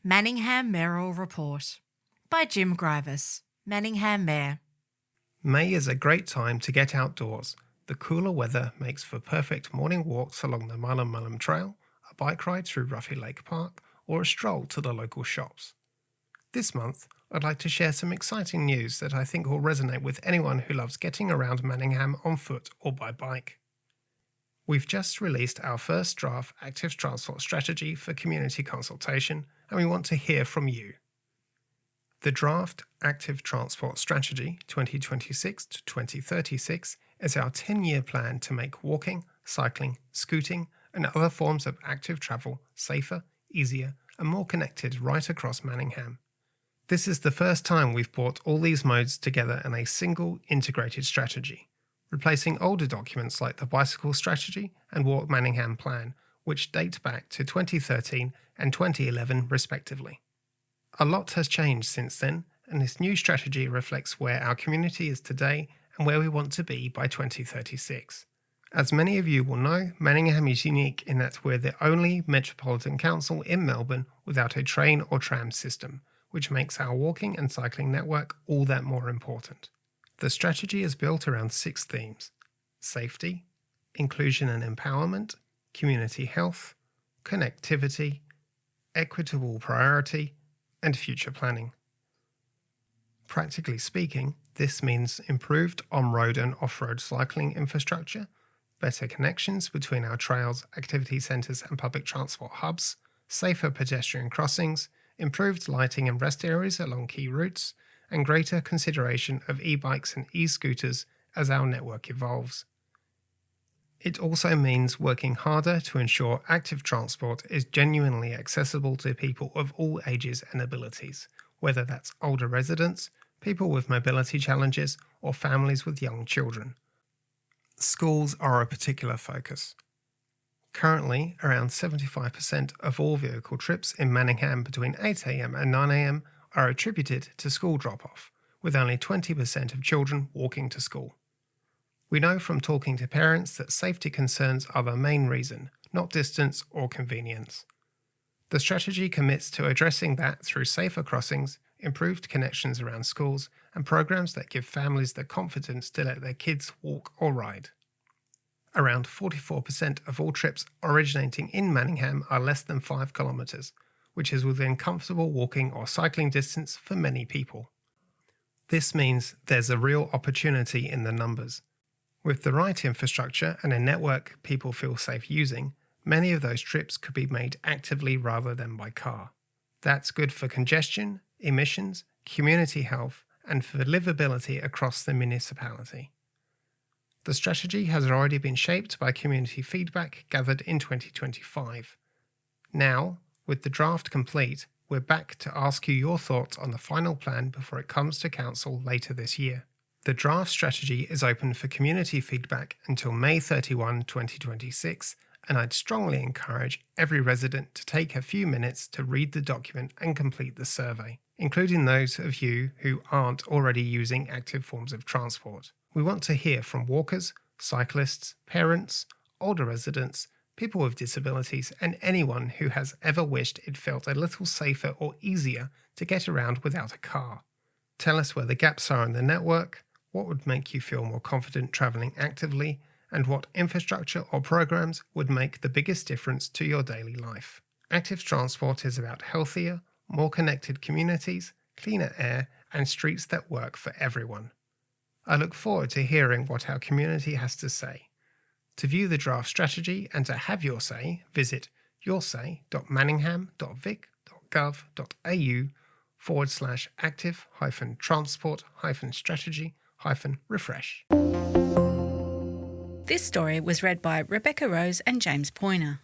Manningham Mayoral Report by Jim GRIVAS, Manningham Mayor. May is a great time to get outdoors. The cooler weather makes for perfect morning walks along the Manningham Trail, a bike ride through Ruffy Lake Park, or a stroll to the local shops. This month, I'd like to share some exciting news that I think will resonate with anyone who loves getting around Manningham on foot or by bike. We've just released our first draft active transport strategy for community consultation, and we want to hear from you. The draft Active Transport Strategy 2026 to 2036 is our 10-year plan to make walking, cycling, scooting, and other forms of active travel safer, easier, and more connected right across Manningham. This is the first time we've brought all these modes together in a single integrated strategy, replacing older documents like the Bicycle Strategy and Walk Manningham Plan, which date back to 2013 and 2011 respectively. A lot has changed since then, and this new strategy reflects where our community is today and where we want to be by 2036. As many of you will know, Manningham is unique in that we're the only metropolitan council in Melbourne without a train or tram system, which makes our walking and cycling network all that more important. The strategy is built around 6 themes: safety, inclusion and empowerment, community health, connectivity, equitable priority, and future planning. Practically speaking, this means improved on-road and off-road cycling infrastructure, better connections between our trails, activity centres and public transport hubs, safer pedestrian crossings, improved lighting and rest areas along key routes, and greater consideration of e-bikes and e-scooters as our network evolves. It also means working harder to ensure active transport is genuinely accessible to people of all ages and abilities, whether that's older residents, people with mobility challenges, or families with young children. Schools are a particular focus. Currently, around 75% of all vehicle trips in Manningham between 8 a.m. and 9 a.m. are attributed to school drop-off, with only 20% of children walking to school. We know from talking to parents that safety concerns are the main reason, not distance or convenience. The strategy commits to addressing that through safer crossings, improved connections around schools, and programs that give families the confidence to let their kids walk or ride. Around 44% of all trips originating in Manningham are less than 5 kilometres, which is within comfortable walking or cycling distance for many people. This means there's a real opportunity in the numbers. With the right infrastructure and a network people feel safe using, many of those trips could be made actively rather than by car. That's good for congestion, emissions, community health, and for livability across the municipality. The strategy has already been shaped by community feedback gathered in 2025. Now, with the draft complete, we're back to ask you your thoughts on the final plan before it comes to Council later this year. The draft strategy is open for community feedback until May 31, 2026, and I'd strongly encourage every resident to take a few minutes to read the document and complete the survey, including those of you who aren't already using active forms of transport. We want to hear from walkers, cyclists, parents, older residents, people with disabilities, and anyone who has ever wished it felt a little safer or easier to get around without a car. Tell us where the gaps are in the network, what would make you feel more confident travelling actively, and what infrastructure or programs would make the biggest difference to your daily life. Active transport is about healthier, more connected communities, cleaner air, and streets that work for everyone. I look forward to hearing what our community has to say. To view the draft strategy and to have your say, visit yoursay.manningham.vic.gov.au/active-transport-strategy-refresh. This story was read by Rebecca Rose and James Poyner.